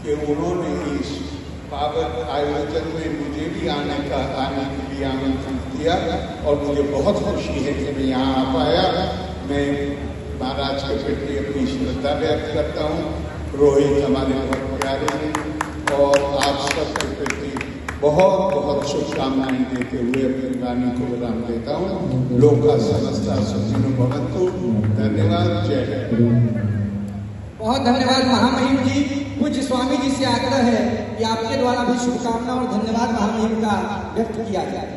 कि उन्होंने इस पावन आयोजन में मुझे भी आने के लिए आमंत्रण दिया और मुझे बहुत खुशी है कि मैं यहाँ आ पाया। मैं महाराज के प्रति अपनी श्रद्धा व्यक्त करता हूँ। रोहित हमारे बहुत प्यारे हैं और आप सबके प्रति बहुत बहुत शुभकामनाएं देते हुए अपनी वाणी को विराम देता हूँ। लोका समस्ता सुखिनो भवन्तु। धन्यवाद। जय हिंद। बहुत धन्यवाद महामहिम जी। पूज्य स्वामी जी से आग्रह है कि आपके द्वारा भी शुभकामना और धन्यवाद महामहिम का व्यक्त किया जाए।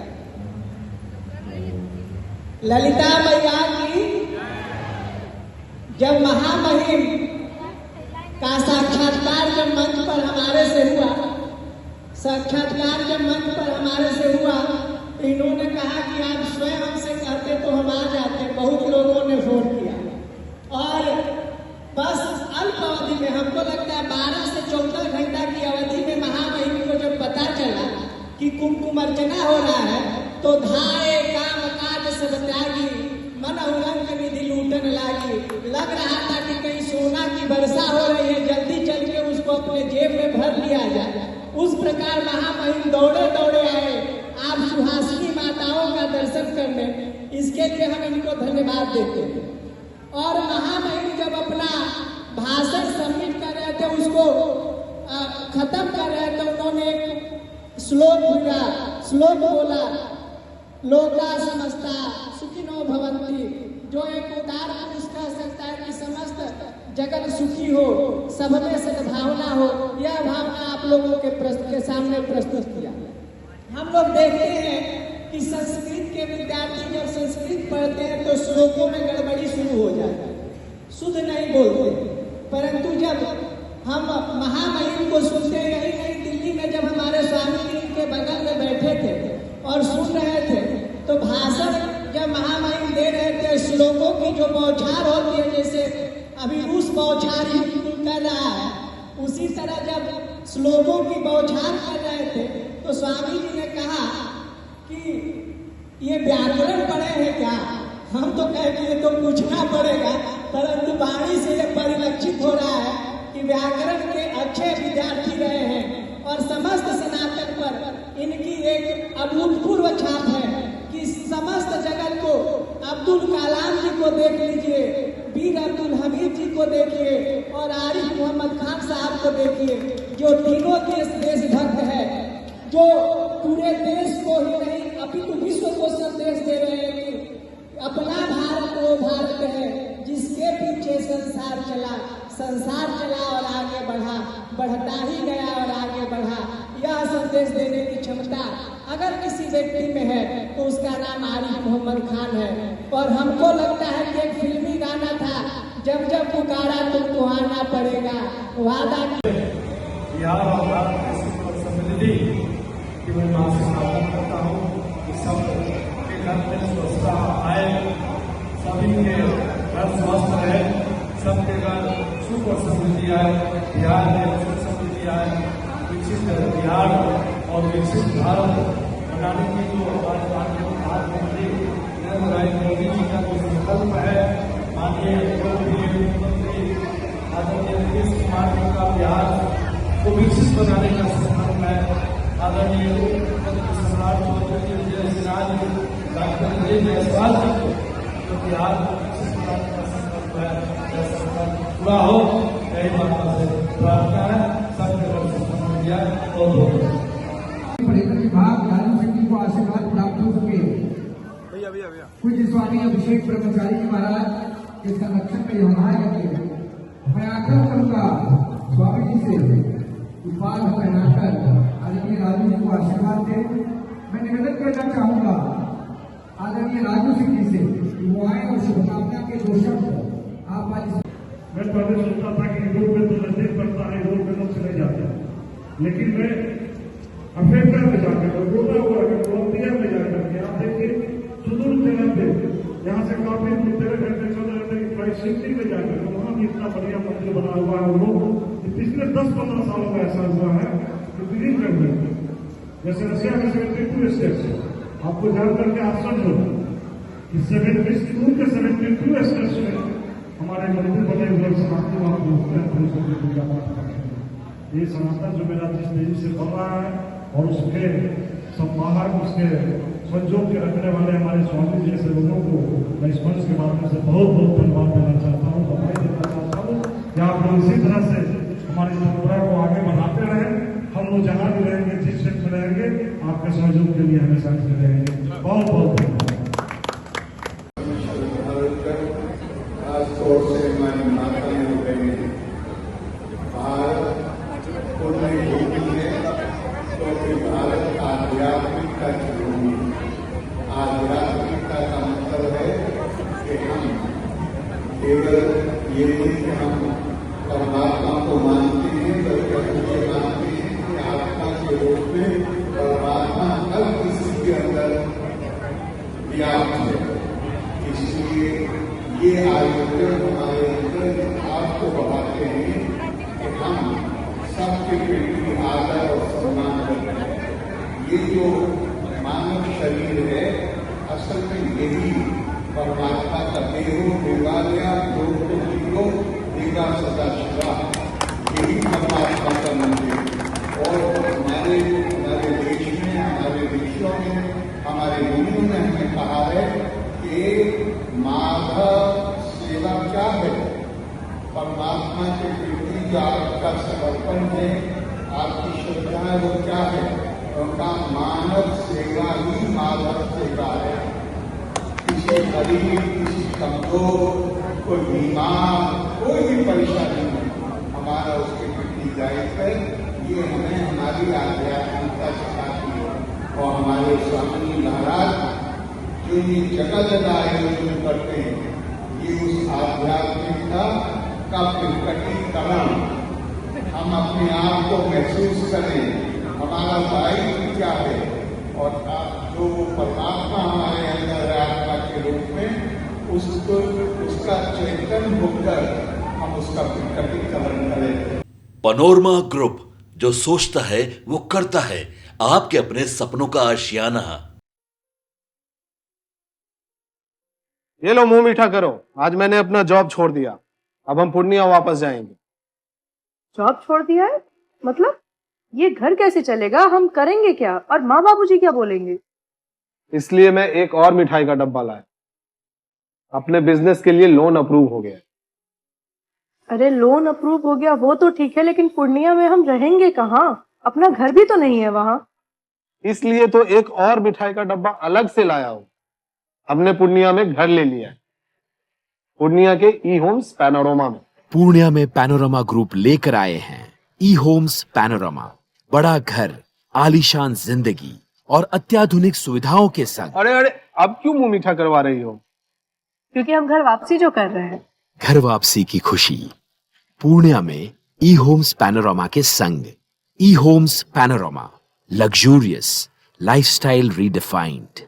ललिता मैया की जब महामहिम का साक्षात्कार जब मंच पर हमारे से हुआ, तो इन्होंने कहा कि आप स्वयं हमसे कहते तो हम आ जाते। बहुत लोगों ने फोन किया और बस अल्प अवधि में, हमको लगता है 12 से 14 घंटा की अवधि में महामहिम को जब पता चला कि कुमकुम अर्चना हो रहा है तो धाये काम काज सब त्यागी मन उलंग निधि लूटन लागी। लग रहा था कि कहीं सोना की वर्षा हो रही है, जल्दी चल के उसको अपने जेब में भर लिया जाए। उस प्रकार महामहिम दौड़े दौड़े आए आप सुहासिनी माताओं का दर्शन करने। इसके लिए हम इनको धन्यवाद देते हैं। और महामहिम जब अपना भाषण सबमिट कर रहे थे, उसको खत्म कर रहे थे, उन्होंने एक श्लोक बोला, लोका समस्ता सुखिनो भवन्ति, जो एक उदार पुरुष कह सकता है कि समस्त जगत सुखी हो, सब में सद्भावना हो। यह भावना आप लोगों के सामने प्रस्तुत किया। हम लोग देखते हैं कि संस्कृत के विद्यार्थी जब संस्कृत पढ़ते हैं तो श्लोकों में गड़बड़ी शुरू हो जाती है, शुद्ध नहीं बोलते। परंतु जब हम महामहिम को सुनते हैं, यही दिल्ली में जब हमारे स्वामी जी के बगल में बैठे थे और सुन रहे थे, तो भाषण जब महामहिम दे रहे थे, श्लोकों की जो बौछार होती है, जैसे अभी उस बौछार कर रहा है, उसी तरह जब श्लोकों की बौछार कर रहे थे तो स्वामी जी ने कहा कि ये व्याकरण पढ़े हैं क्या? हम तो कहे कि ये तो पूछना पड़ेगा, परंतु वाणी से ये परिलक्षित हो रहा है कि व्याकरण के अच्छे विद्यार्थी रहे हैं और समस्त सनातन पर इनकी एक अभूतपूर्व छाप है कि समस्त जगत को, अब्दुल कलाम जी को देख लीजिए, वीर अब्दुल हमीद जी को देखिए और आरिफ मोहम्मद खान साहब को देखिए, जो तीनों देशभक्त है, जो पूरे देश को ही नहीं अपितु विश्व को संदेश दे रहे हैं कि अपना भारत वो भारत है जिसके पीछे संसार चला और आगे बढ़ा, बढ़ता ही गया और आगे बढ़ा। यह संदेश देने की क्षमता अगर किसी व्यक्ति में है तो उसका नाम आरिफ मोहम्मद खान है। और हमको लगता है कि एक फिल्मी गाना था, जब जब पुकारा तुमको आना पड़ेगा, वादा कि मैं मां से प्रार्थना करता हूँ कि सब के घर में स्वस्थता आए, सभी के घर स्वस्थ रहे, सबके घर सुख और समृद्धि आए, बिहार में सुख समृद्धि आए, विकसित बिहार और विकसित भारत बनाने की जो हमारे माननीय प्रधानमंत्री नरेंद्र मोदी जी का जो संकल्प है, माननीय मुख्यमंत्री आदरणीय नीतीश कुमार जी का बिहार को विकसित बनाने का संकल्प है। आदरणीय सम्राट चौधरी विजय सिन्हा जी, डॉक्टर जायसवाल जी को जो बिहार का संकल्प है, यह संकल्प पूरा हो, यही माता से प्रार्थना है। सबके घर से समझ दिया और पर्यटन विभाग लालू सिंह को आशीर्वाद प्राप्त हो सके। पूज्य स्वामी अभिषेक ब्रह्मचारी जी महाराज के संरक्षण में हमारे लगे। मैं आग्रह करूंगा स्वामी जी से पाल पहनाकर आदरणीय राजू जी को आशीर्वाद दे। मैं निवेदन करना चाहूंगा आदरणीय राजू सिंह जी से कि वो आए और शुभकामना के दो शब्द आप आज। मैं पहले सोचता था कि रोड में तो नजदीक पड़ता है, रोड में लोग चले जाते हैं, लेकिन मैं अफेक्टर में जाकर बोला हुआ है कोलंबिया में जाकर के यहाँ देखिए सुदूर जगह पे, यहाँ से काफी 13 घंटे 14 घंटे की फ्लाइट सिटी में जाकर वहाँ भी इतना बढ़िया मंदिर बना हुआ है। लोग पिछले 10-15 सालों में ऐसा हुआ है कि विलीन कर गए, जैसे रशिया में 72 स्टेट्स, आपको जानकर के आश्चर्य होगा कि 72 स्टेट्स में हमारे मंदिर बने हुए समाप्ति वहां पूजा पाठ करते हैं। ये सनातन जो मेरा जिस तेजी से बढ़ रहा है और उसके संवाहक, उसके संजोग के रखने वाले हमारे स्वामी जैसे लोगों को मैं इस मंच के माध्यम से बहुत बहुत धन्यवाद देना चाहता हूँ, बधाई देना चाहता हूँ कि आप लोग इसी तरह से हमारी परंपरा को आगे बढ़ाते रहें। हम लोग जहाँ भी रहेंगे, जिस क्षेत्र में रहेंगे, आपके सहयोग के लिए हमेशा खड़े रहेंगे। बहुत बहुत धन्यवाद। खासतौर से हमारी माताएं हो गई भारत उनमें भूमि है, क्योंकि भारत आध्यात्मिकता की भूमि। आध्यात्मिकता का मतलब है कि हम केवल ये नहीं कि हम परमात्मा को मानते हैं, बल्कि हम ये मानते हैं कि आत्मा के रूप में परमात्मा हर किसी के अंदर व्याप्त है। इसलिए ये आयोजन हमारे अंदर भाव को बढ़ाते हैं कि हम सबके प्रति आदर और सम्मान करते हैं। ये जो मानव शरीर है, असल में यही परमात्मा का देहो देवालया योग तो जीरो देवा सदा शिवा, यही परमात्मा का मंदिर। और हमारे देश में, हमारे विश्व में, हमारे मुनियों ने हमें कहा है कि माधव सेवा क्या है। परमात्मा के प्रति जो आपका समर्पण है, आपकी श्रद्धा है, वो क्या है? उनका मानव सेवा ही माधव सेवा है। किसी गरीब, किसी कमजोर, कोई बीमार, कोई भी परेशानी हो, हमारा उसके प्रति दायित्व है। ये हमें हमारी आध्यात्मिकता सिखाती है। और हमारे स्वामी महाराज जो ये जगह जगह आयोजन करते हैं, ये उस आध्यात्मिकता का प्रकटीकरण। हम अपने आप को महसूस करें, हमारा दायित्व क्या है, और जो परमात्मा हमारे अंदर है आत्मा के रूप में, उसका चेतन होकर हम उसका प्रकटीकरण करें। पैनोरमा ग्रुप, जो सोचता है वो करता है। आपके अपने सपनों का आशियाना। ये लो मुंह मीठा करो, आज मैंने अपना जॉब छोड़ दिया। अब हम पूर्णिया वापस जाएंगे। जॉब छोड़ दिया है? मतलब ये घर कैसे चलेगा? हम करेंगे क्या? और माँ बाबूजी क्या बोलेंगे? इसलिए मैं एक और मिठाई का डब्बा लाया। अपने बिजनेस के लिए लोन अप्रूव हो गया। अरे लोन अप्रूव हो गया वो तो ठीक है, लेकिन पूर्णिया में हम रहेंगे कहाँ? अपना घर भी तो नहीं है वहाँ। इसलिए तो एक और मिठाई का डब्बा अलग से लाया हूँ। हमने पूर्णिया में घर ले लिया है, पूर्णिया के ई होम्स पैनोरमा में। पूर्णिया में पैनोरमा ग्रुप लेकर आए हैं ई होम्स पैनोरमा। बड़ा घर, आलीशान जिंदगी और अत्याधुनिक सुविधाओं के संग। अरे अरे, अब क्यों मुंह मीठा करवा रही हो? क्योंकि हम घर वापसी जो कर रहे हैं। घर वापसी की खुशी पूर्णिया में ई होम्स पैनोरमा के संग। E homes panorama, luxurious lifestyle redefined.